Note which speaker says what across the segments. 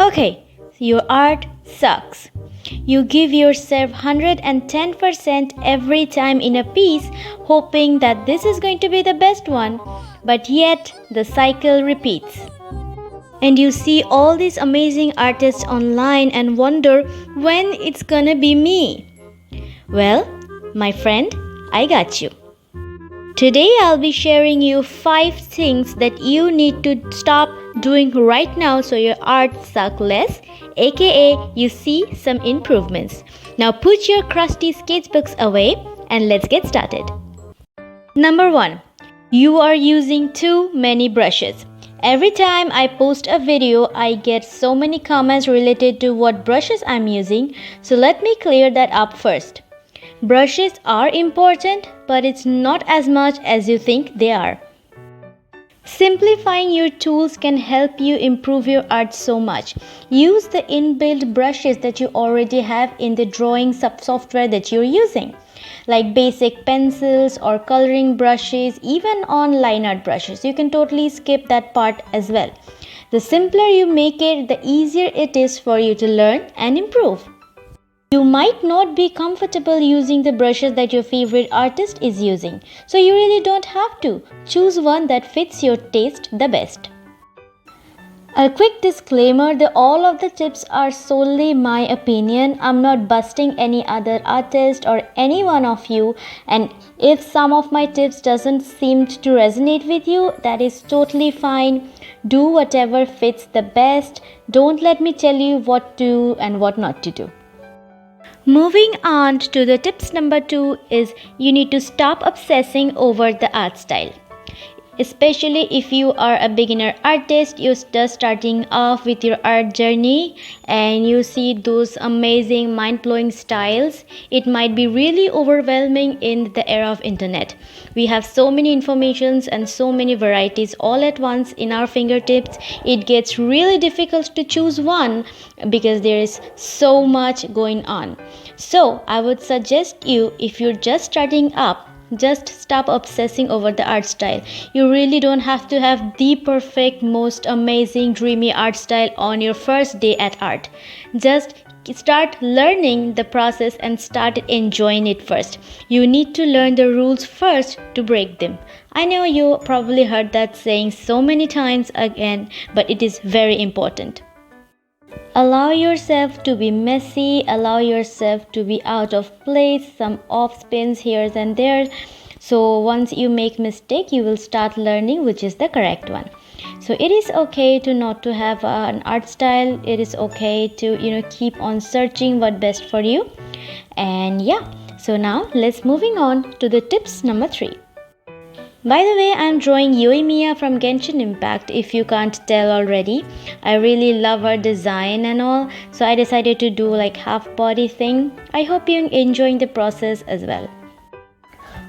Speaker 1: Okay, your art sucks. You give yourself 110% every time in a piece, hoping that this is going to be the best one, but yet the cycle repeats. And you see all these amazing artists online and wonder when it's gonna be me. Well, my friend, I got you. Today I'll be sharing you 5 things that you need to stop doing right now so your art sucks less, aka you see some improvements. Now put your crusty sketchbooks away and let's get started. Number 1. You are using too many brushes. Every time I post a video, I get so many comments related to what brushes I'm using, so let me clear that up first. Brushes are important, but it's not as much as you think they are. Simplifying your tools can help you improve your art so much. Use the inbuilt brushes that you already have in the drawing software that you're using, like basic pencils or coloring brushes, even on line art brushes. You can totally skip that part as well. The simpler you make it, the easier it is for you to learn and improve. You might not be comfortable using the brushes that your favorite artist is using, so you really don't have to. Choose one that fits your taste the best. A quick disclaimer that all of the tips are solely my opinion. I'm not busting any other artist or any one of you, and if some of my tips doesn't seem to resonate with you, that is totally fine. Do whatever fits the best. Don't let me tell you what to do and what not to do. Moving on to the tips number 2 is you need to stop obsessing over the art style. Especially if you are a beginner artist, you're just starting off with your art journey and you see those amazing mind-blowing styles, it might be really overwhelming in the era of internet. We have so many informations and so many varieties all at once in our fingertips. It gets really difficult to choose one because there is so much going on. So I would suggest you, if you're just starting up, just stop obsessing over the art style. You really don't have to have the perfect, most amazing, dreamy art style on your first day at art. Just start learning the process and start enjoying it first. You need to learn the rules first to break them. I know you probably heard that saying so many times again, but it is very important. Allow yourself to be messy, allow yourself to be out of place, some off spins here and there. So once you make mistake, you will start learning which is the correct one. So it is okay to not to have an art style. It is okay to keep on searching what best for you. And yeah, so now let's moving on to the tips number 3. By the way, I'm drawing Yoimiya from Genshin if you can't tell already. I really love her design and all, so I decided to do like half body thing. I hope you're enjoying the process as well.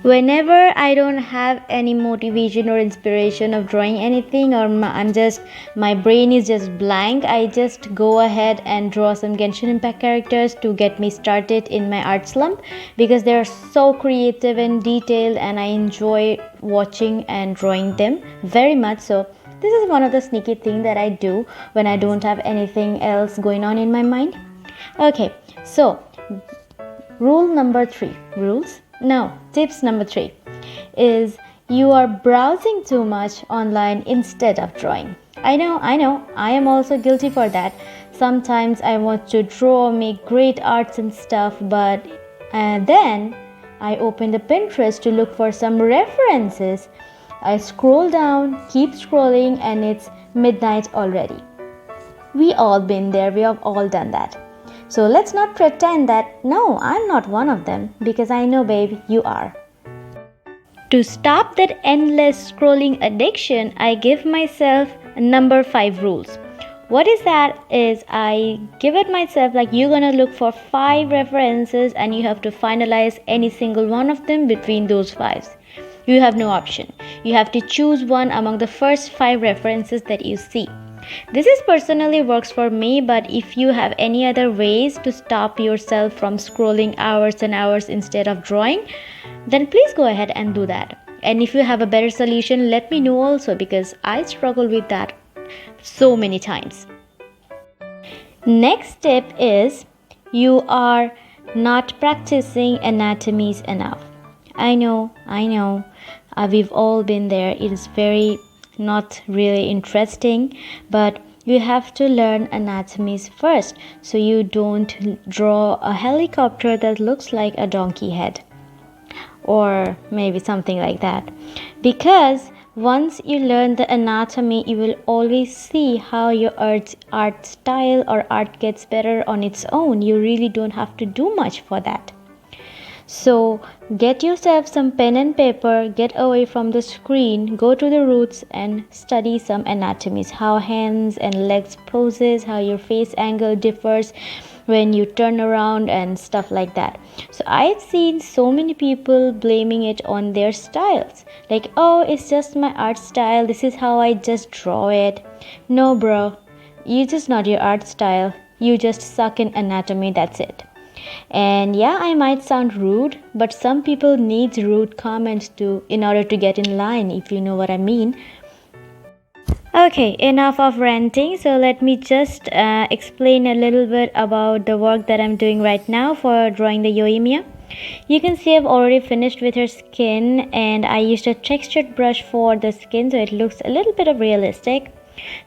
Speaker 1: Whenever I don't have any motivation or inspiration of drawing anything, or my brain is just blank, I just go ahead and draw some Genshin characters to get me started in my art slump, because they're so creative and detailed and I enjoy watching and drawing them very much. So this is one of the sneaky things that I do when I don't have anything else going on in my mind. Okay, so tips number 3 is you are browsing too much online instead of drawing. I know, I am also guilty for that. Sometimes I want to draw, make great arts and stuff, but then I open the Pinterest to look for some references. I scroll down, keep scrolling, and it's midnight already. We all been there, we have all done that. So let's not pretend that, no, I'm not one of them, because I know, babe, you are. To stop that endless scrolling addiction, I give myself number 5 rules. What is that is I give it myself like you're gonna look for 5 references and you have to finalize any single one of them between those 5s. You have no option. You have to choose one among the first 5 references that you see. This is personally works for me, but if you have any other ways to stop yourself from scrolling hours and hours instead of drawing, then please go ahead and do that. And if you have a better solution, let me know also, because I struggle with that so many times. Next step is you are not practicing anatomies enough. I know. We've all been there. It is very not really interesting, but you have to learn anatomies first so you don't draw a helicopter that looks like a donkey head or maybe something like that. Because once you learn the anatomy, you will always see how your art style or art gets better on its own. You really don't have to do much for that. So get yourself some pen and paper, get away from the screen, go to the roots and study some anatomies, how hands and legs poses, how your face angle differs when you turn around and stuff like that. So I've seen so many people blaming it on their styles, like, oh, it's just my art style, this is how I just draw it. No bro, you just not your art style, you just suck in anatomy, that's it. And yeah, I might sound rude, but some people need rude comments in order to get in line, if you know what I mean. Okay, enough of ranting. So let me just explain a little bit about the work that I'm doing right now for drawing the yoimia. You can see I've already finished with her skin, and I used a textured brush for the skin, so it looks a little bit of realistic.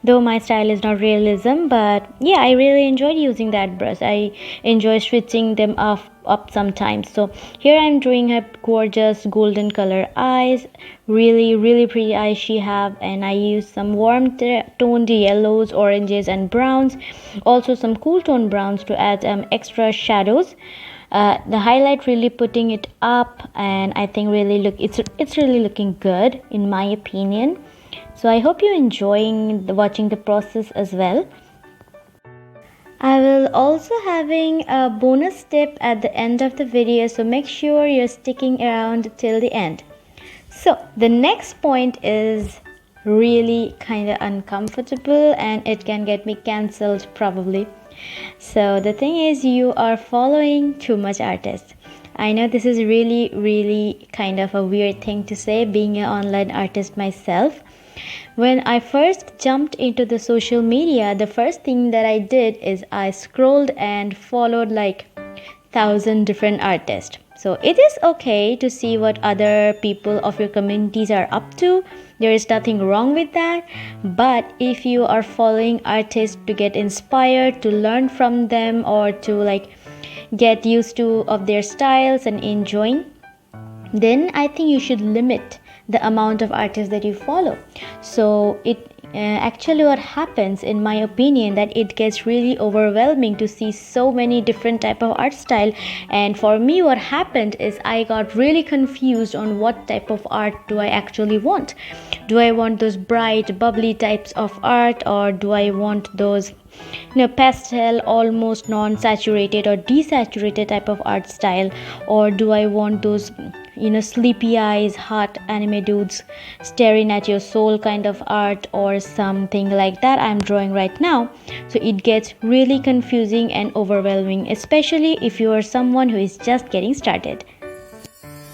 Speaker 1: Though my style is not realism, but yeah, I really enjoyed using that brush. I enjoy switching them up sometimes. So here I'm drawing her gorgeous golden color eyes, really pretty eyes she have, and I use some warm toned yellows, oranges and browns, also some cool tone browns to add extra shadows. The highlight really putting it up, and I think it's really looking good in my opinion. So I hope you're enjoying watching the process as well. I will also having a bonus tip at the end of the video, so make sure you're sticking around till the end. So the next point is really kind of uncomfortable and it can get me cancelled probably. So the thing is, you are following too much artists. I know this is really kind of a weird thing to say, being an online artist myself. When I first jumped into the social media, the first thing that I did is I scrolled and followed like 1,000 different artists. So it is okay to see what other people of your communities are up to. There is nothing wrong with that. But if you are following artists to get inspired, to learn from them, or to like get used to of their styles and enjoying, then I think you should limit the amount of artists that you follow. So it actually what happens in my opinion, that it gets really overwhelming to see so many different type of art style. And for me, what happened is I got really confused on what type of art do I actually want. Do I want those bright bubbly types of art, or do I want those pastel, almost non-saturated or desaturated type of art style, or do I want those sleepy eyes, hot anime dudes staring at your soul kind of art, or something like that I'm drawing right now. So it gets really confusing and overwhelming, especially if you are someone who is just getting started.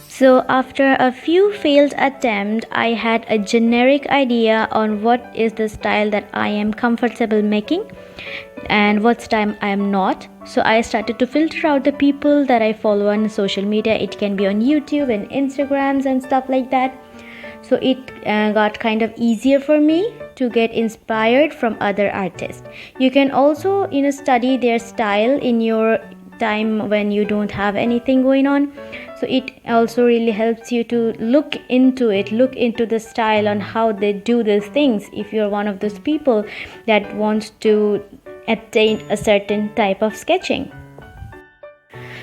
Speaker 1: So after a few failed attempts, I had a generic idea on what is the style that I am comfortable making and what style I am not. So I started to filter out the people that I follow on social media. It can be on YouTube and Instagrams and stuff like that. So it got kind of easier for me to get inspired from other artists. You can also study their style in your time when you don't have anything going on. So it also really helps you to look into the style on how they do these things, if you're one of those people that wants to attain a certain type of sketching.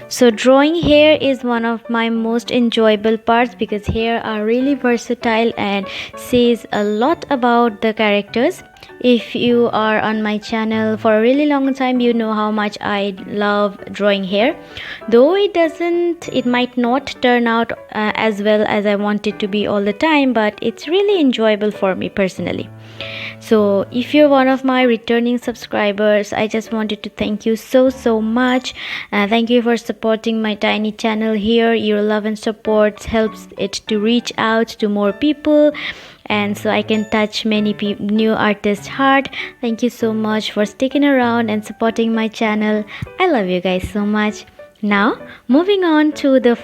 Speaker 1: So drawing hair is one of my most enjoyable parts, because hair are really versatile and says a lot about the characters. If you are on my channel for a really long time, you know how much I love drawing hair. Though it might not turn out as well as I want it to be all the time, but it's really enjoyable for me personally. So if you're one of my returning subscribers, I just wanted to thank you so much. Thank you for supporting my tiny channel here. Your love and support helps it to reach out to more people, and so I can touch many new artists' heart. Thank you so much for sticking around and supporting my channel. I love you guys so much. Now moving on to the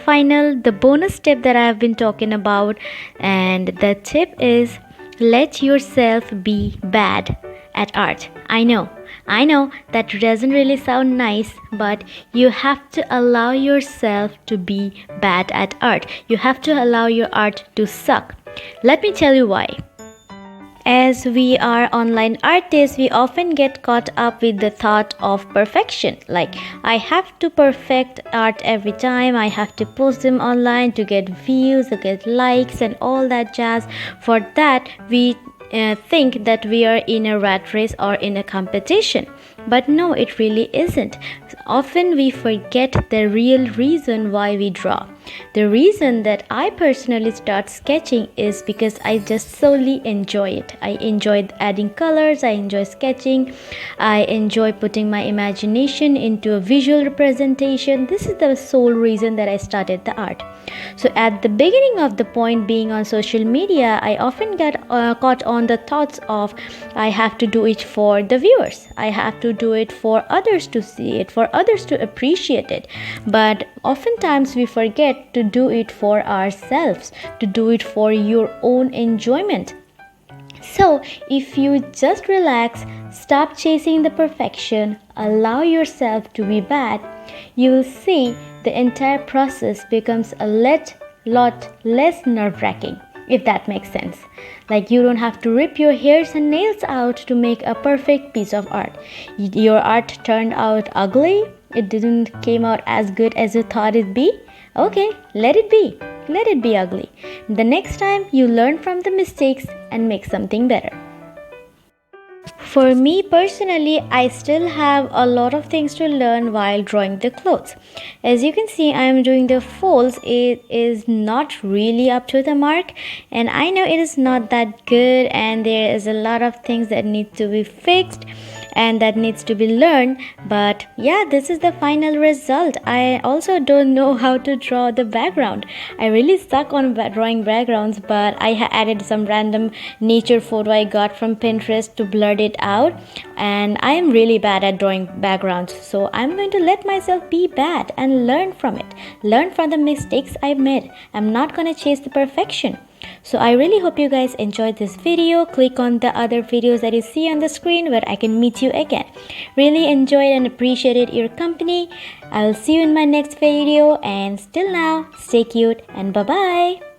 Speaker 1: bonus tip that I have been talking about, and the tip is let yourself be bad at art. I know that doesn't really sound nice, but you have to allow yourself to be bad at art. You have to allow your art to suck. Let me tell you why. As we are online artists, we often get caught up with the thought of perfection. Like, I have to perfect art every time, I have to post them online to get views, to get likes and all that jazz. For that, we think that we are in a rat race or in a competition. But no, it really isn't. Often we forget the real reason why we draw. The reason that I personally start sketching is because I just solely enjoy it. I enjoy adding colors, I enjoy sketching, I enjoy putting my imagination into a visual representation. This is the sole reason that I started the art. So at the beginning of the point, being on social media, I often get caught on the thoughts of I have to do it for the viewers, I have to do it for others to see it, for others to appreciate it. But oftentimes we forget to do it for ourselves, to do it for your own enjoyment. So if you just relax, stop chasing the perfection, allow yourself to be bad, you will see the entire process becomes a lot less nerve-wracking, if that makes sense. Like, you don't have to rip your hairs and nails out to make a perfect piece of art. Your art turned out ugly, it didn't came out as good as you thought it'd be. Okay, let it be ugly. The next time you learn from the mistakes and make something better. For me personally, I still have a lot of things to learn while drawing the clothes. As you can see, I am doing the folds. It is not really up to the mark, and I know it is not that good, and there is a lot of things that need to be fixed and that needs to be learned. But yeah, this is the final result. I also don't know how to draw the background. I really suck on drawing backgrounds, but I added some random nature photo I got from Pinterest to blur it out, and I am really bad at drawing backgrounds. So I'm going to let myself be bad and learn from it, learn from the mistakes I made. I'm not going to chase the perfection. So I really hope you guys enjoyed this video. Click on the other videos that you see on the screen where I can meet you again. Really enjoyed and appreciated your company. I'll see you in my next video, and still now, stay cute and bye bye.